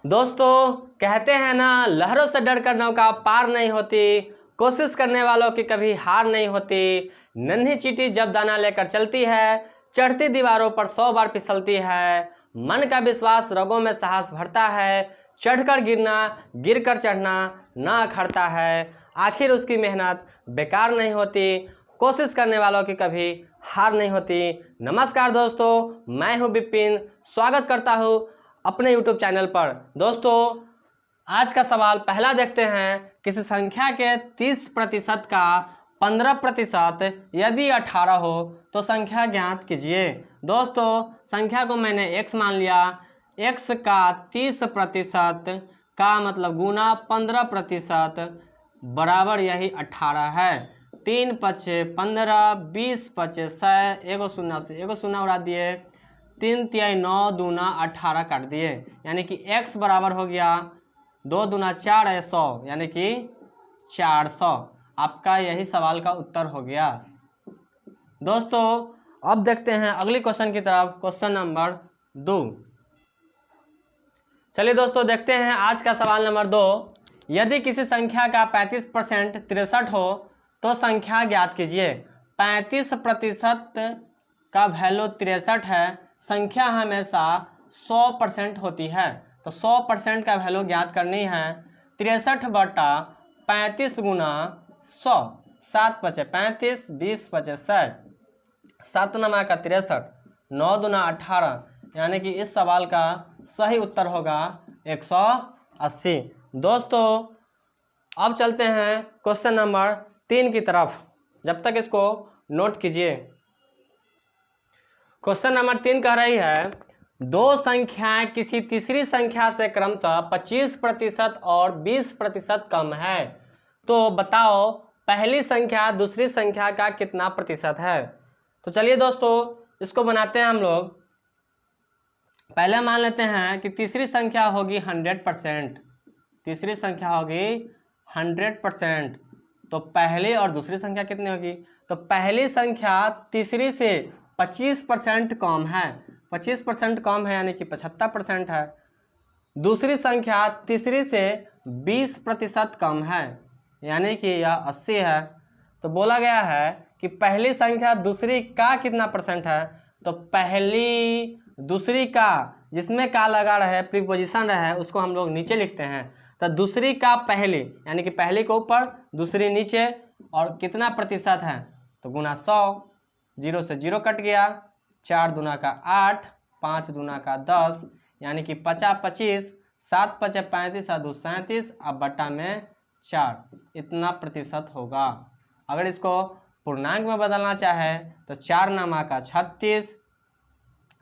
दोस्तों कहते हैं ना, लहरों से डरकर नौका पार नहीं होती, कोशिश करने वालों की कभी हार नहीं होती। नन्ही चींटी जब दाना लेकर चलती है, चढ़ती दीवारों पर 100 बार फिसलती है। मन का विश्वास रगों में साहस भरता है, चढ़कर गिरना गिरकर चढ़ना ना अखरता है। आखिर उसकी मेहनत बेकार नहीं होती, कोशिश करने वालों की कभी हार नहीं होती। नमस्कार दोस्तों, मैं हूं विपिन, स्वागत करता हूं अपने YouTube चैनल पर। दोस्तों आज का सवाल पहला देखते हैं। किसी संख्या के 30% का 15% यदि 18 हो तो संख्या ज्ञात कीजिए। दोस्तों संख्या को मैंने x मान लिया, x का 30% का मतलब गुना 15% बराबर यही 18 है। 3 पचे 15, 20 पचे 100, एगो शून्य से एगो शून्य उड़ा दिए, 3 तिहाई 9 दूना 18 काट दिए, यानी कि x बराबर हो गया 2 दूना 4 है 100, यानी कि 400। आपका यही सवाल का उत्तर हो गया। दोस्तों अब देखते हैं अगली क्वेश्चन की तरफ, क्वेश्चन नंबर 2। चलिए दोस्तों देखते हैं आज का सवाल नंबर 2। यदि किसी संख्या का 35% 63 हो तो संख्या ज्ञात कीजिए। 35% का वैल्यू 63 है, संख्या हमेशा 100% होती है, तो 100% का वैल्यू ज्ञात करनी है। 63 बटा 35 गुना 100, 7 पचे 35, 20 पचे 100, 7 नमा का 63, 9 दूना 18, यानी कि इस सवाल का सही उत्तर होगा 180। दोस्तों अब चलते हैं क्वेश्चन नंबर 3 की तरफ, जब तक इसको नोट कीजिए। क्वेश्चन नंबर 3 कह रही है, दो संख्याएं किसी तीसरी संख्या से क्रमशः 25% और 20% कम है, तो बताओ पहली संख्या दूसरी संख्या का कितना प्रतिशत है। तो चलिए दोस्तों इसको बनाते हैं हम लोग। पहले मान लेते हैं कि तीसरी संख्या होगी 100%, तीसरी संख्या होगी 100%, तो पहली और दूसरी संख्या कितनी होगी। तो पहली संख्या तीसरी से 25% कम है, 25% कम है यानी कि 75% है। दूसरी संख्या तीसरी से 20% कम है, यानी कि यह 80 है। तो बोला गया है कि पहली संख्या दूसरी का कितना परसेंट है, तो पहली दूसरी का, जिसमें का लगा रहे प्रीपोजिशन रहे उसको हम लोग नीचे लिखते हैं। तो दूसरी का पहली, यानी कि पहली को ऊपर दूसरी नीचे, और कितना प्रतिशत है तो गुना 100, 0 से 0 कट गया, 4 दूना का 8, 5 दूना का 10, यानी कि 50 25, 7 पचे 35 और 2 37, अब बटा में 4, इतना प्रतिशत होगा। अगर इसको पूर्णांक में बदलना चाहे तो 4 नामा का 36,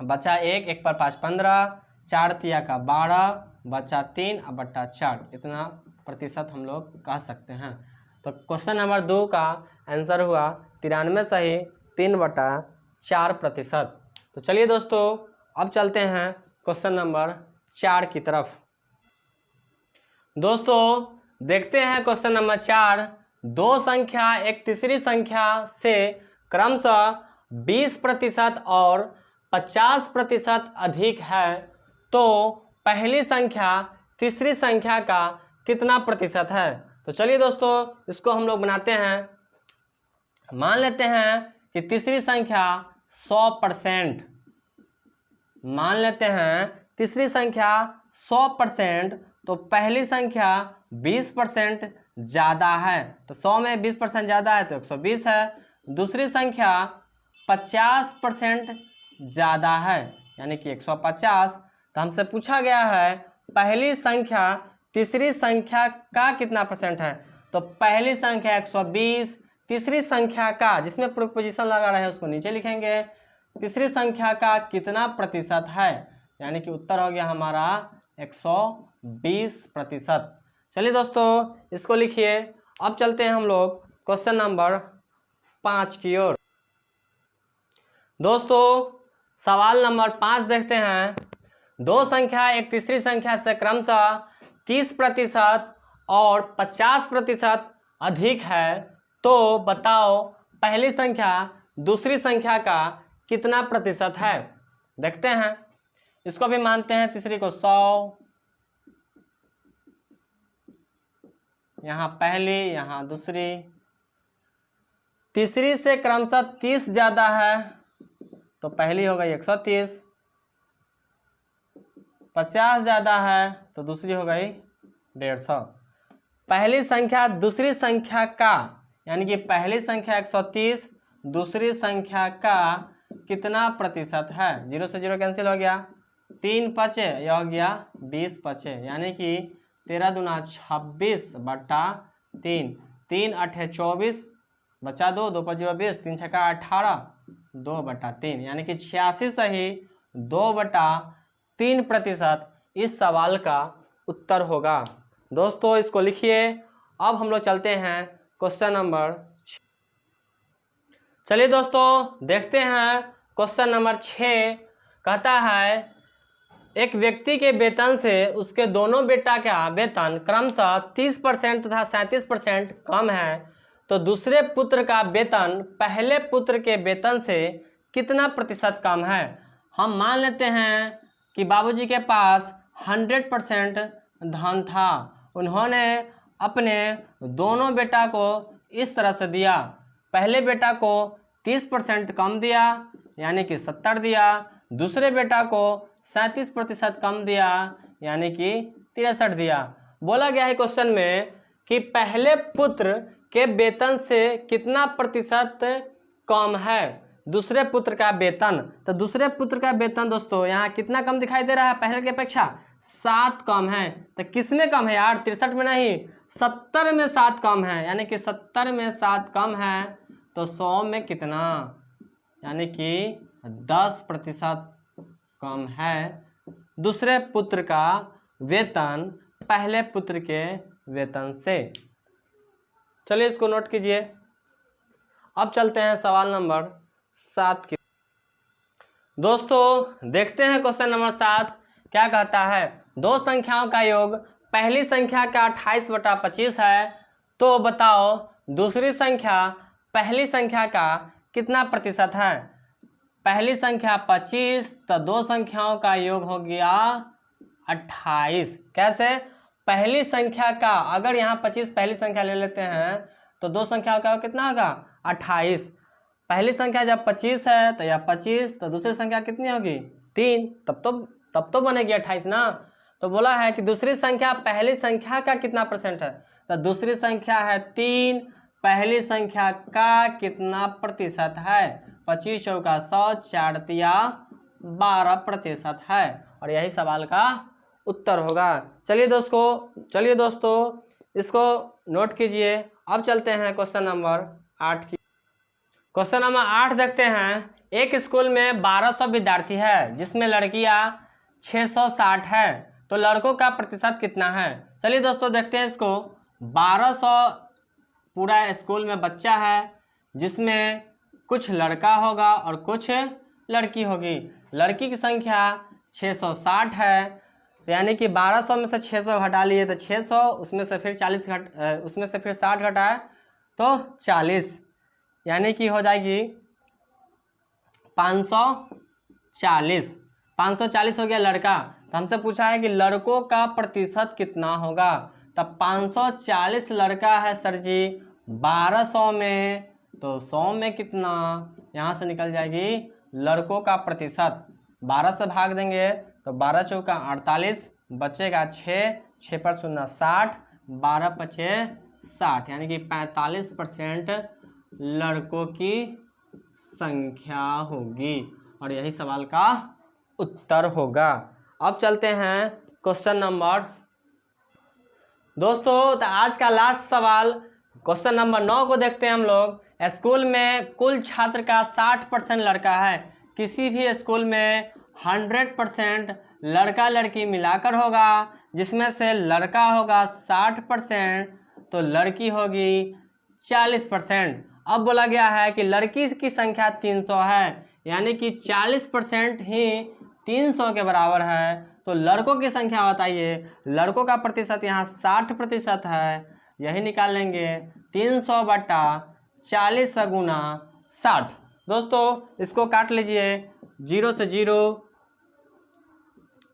बचा 1, 1 पर 5 15, 4 तिया का 12, बचा 3 अब बटा 4, इतना प्रतिशत हम लोग कह सकते हैं। तो क्वेश्चन नंबर 2 का आंसर हुआ 93 सही 3/4%। तो चलिए दोस्तों अब चलते हैं क्वेश्चन नंबर 4 की तरफ। दोस्तों देखते हैं क्वेश्चन नंबर 4। दो संख्या एक तीसरी संख्या से क्रमशः 20% और 50% अधिक है, तो पहली संख्या तीसरी संख्या का कितना प्रतिशत है। तो चलिए दोस्तों इसको हम लोग बनाते हैं। मान लेते हैं कि तीसरी संख्या 100%, मान लेते हैं तीसरी संख्या 100%, तो पहली संख्या 20% ज़्यादा है, तो 100 में 20% ज़्यादा है तो 120 है। दूसरी संख्या 50% ज़्यादा है, यानी कि 150। तो हमसे पूछा गया है पहली संख्या तीसरी संख्या का कितना परसेंट है, तो पहली संख्या 120, तीसरी संख्या का, जिसमें प्रीपोजिशन लगा रहा है उसको नीचे लिखेंगे, तीसरी संख्या का कितना प्रतिशत है, यानी कि उत्तर हो गया हमारा 120%। चलिए दोस्तों इसको लिखिए। अब चलते हैं हम लोग क्वेश्चन नंबर 5 की ओर। दोस्तों सवाल नंबर 5 देखते हैं। दो संख्या एक तीसरी संख्या से क्रमशः 30% और 50% अधिक है, तो बताओ पहली संख्या दूसरी संख्या का कितना प्रतिशत है। देखते हैं, इसको भी मानते हैं तीसरी को 100, यहाँ पहली, यहाँ दूसरी, तीसरी से क्रमशः 30 ज्यादा है तो पहली हो गई 130, 50 ज्यादा है तो दूसरी हो गई 150। पहली संख्या दूसरी संख्या का, यानी कि पहली संख्या 130, दूसरी संख्या का कितना प्रतिशत है? 0 से 0 कैंसिल हो गया, 3 बचे, यह हो गया 20 बचे, यानी कि 13 दूना 26 बटा 3, 3 8 24 बचा 2, 2 5 0 20, 3 6 18, 2 बटा 3, यानी कि 86 सही 2 बटा 3% इस सवाल का उत्तर होगा। दोस्तों इसको लिखिए। अब हम लोग चलते हैं क्वेश्चन नंबर 6। चलिए दोस्तों देखते हैं क्वेश्चन नंबर 6। कहता है एक व्यक्ति के वेतन से उसके दोनों बेटा का वेतन क्रमशः 30% तथा 37% कम है, तो दूसरे पुत्र का वेतन पहले पुत्र के वेतन से कितना प्रतिशत कम है? हम मान लेते हैं कि बाबूजी के पास 100% धन था, उन्होंने अपने दोनों बेटा को इस तरह से दिया। पहले बेटा को 30% कम दिया यानी कि 70 दिया, दूसरे बेटा को 37% कम दिया यानी कि 63 दिया। बोला गया है क्वेश्चन में कि पहले पुत्र के वेतन से कितना प्रतिशत कम है दूसरे पुत्र का वेतन। तो दूसरे पुत्र का वेतन दोस्तों यहाँ कितना कम दिखाई दे रहा है? पहले की अपेक्षा 7 कम है। तो किसमें कम है यार? 63 में नहीं, 70 में 7 कम है, यानी कि 70 में 7 कम है तो 100 में कितना? यानी कि 10% कम है दूसरे पुत्र का वेतन पहले पुत्र के वेतन से। चलिए इसको नोट कीजिए। अब चलते हैं सवाल नंबर 7 की। दोस्तों देखते हैं क्वेश्चन नंबर 7 क्या कहता है। दो संख्याओं का योग पहली संख्या का 28/25 है, तो बताओ दूसरी संख्या पहली संख्या का कितना प्रतिशत है? पहली संख्या 25 तो दो संख्याओं का योग हो गया 28। कैसे? पहली संख्या का, अगर यहाँ 25 पहली संख्या ले लेते हैं तो दो संख्याओं का योग कितना होगा? 28। पहली संख्या जब 25 है तो यह 25, तो दूसरी संख्या कितनी होगी? 3, तब तो बनेगी 28 ना। तो बोला है कि दूसरी संख्या पहली संख्या का कितना परसेंट है? तो दूसरी संख्या है 3, पहली संख्या का कितना प्रतिशत है? 25 चौका 100, 4 तिया 12% है, और यही सवाल का उत्तर होगा। चलिए दोस्तों इसको नोट कीजिए। अब चलते हैं क्वेश्चन नंबर 8 की। क्वेश्चन नंबर 8 देखते हैं। एक स्कूल में 1200 विद्यार्थी है जिसमें लड़कियां 660 है, तो लड़कों का प्रतिशत कितना है? चलिए दोस्तों देखते हैं इसको। 1200 पूरा स्कूल में बच्चा है जिसमें कुछ लड़का होगा और कुछ लड़की होगी। लड़की की संख्या 660 है, यानी कि 1200 में से 600 घटा लिए तो 600, उसमें से फिर 60 घटाए तो 40, यानी कि हो जाएगी 540। 540 हो गया लड़का। तो हमसे पूछा है कि लड़कों का प्रतिशत कितना होगा। तब 540 लड़का है सर जी 1200 में, तो 100 में कितना? यहाँ से निकल जाएगी लड़कों का प्रतिशत। 12 से भाग देंगे तो 12 चौका 48, बचेगा 6 पर 0 60, 12 पचे 60, यानी कि 45% लड़कों की संख्या होगी, और यही सवाल का उत्तर होगा। अब चलते हैं क्वेश्चन नंबर। दोस्तों तो आज का लास्ट सवाल क्वेश्चन नंबर 9 को देखते हैं हम लोग। स्कूल में कुल छात्र का 60% लड़का है। किसी भी स्कूल में 100% लड़का लड़की मिलाकर होगा, जिसमें से लड़का होगा 60% तो लड़की होगी 40%। अब बोला गया है कि लड़की की संख्या 300 है, यानी कि 40% ही 300 के बराबर है, तो लड़कों की संख्या बताइए। लड़कों का प्रतिशत यहाँ 60% है, यही निकाल लेंगे 300 बटा 40 गुना 60। दोस्तों इसको काट लीजिए, 0 से 0,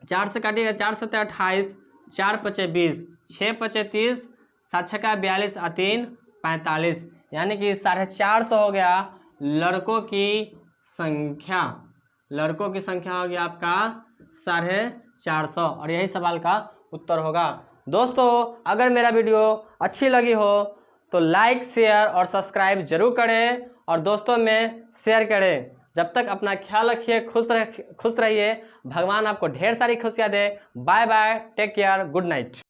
4 से काटिएगा, 4 7 28, 4 पचे 20, 6 पचे 30, 7 छक्का 42 और 3 45, यानी कि 450 हो गया लड़कों की संख्या। लड़कों की संख्या हो गया आपका 450 और यही सवाल का उत्तर होगा। दोस्तों अगर मेरा वीडियो अच्छी लगी हो तो लाइक शेयर और सब्सक्राइब जरूर करें और दोस्तों में शेयर करें। जब तक अपना ख्याल रखिए, खुश रहिए, भगवान आपको ढेर सारी खुशियाँ दे। Bye bye, take care, good night.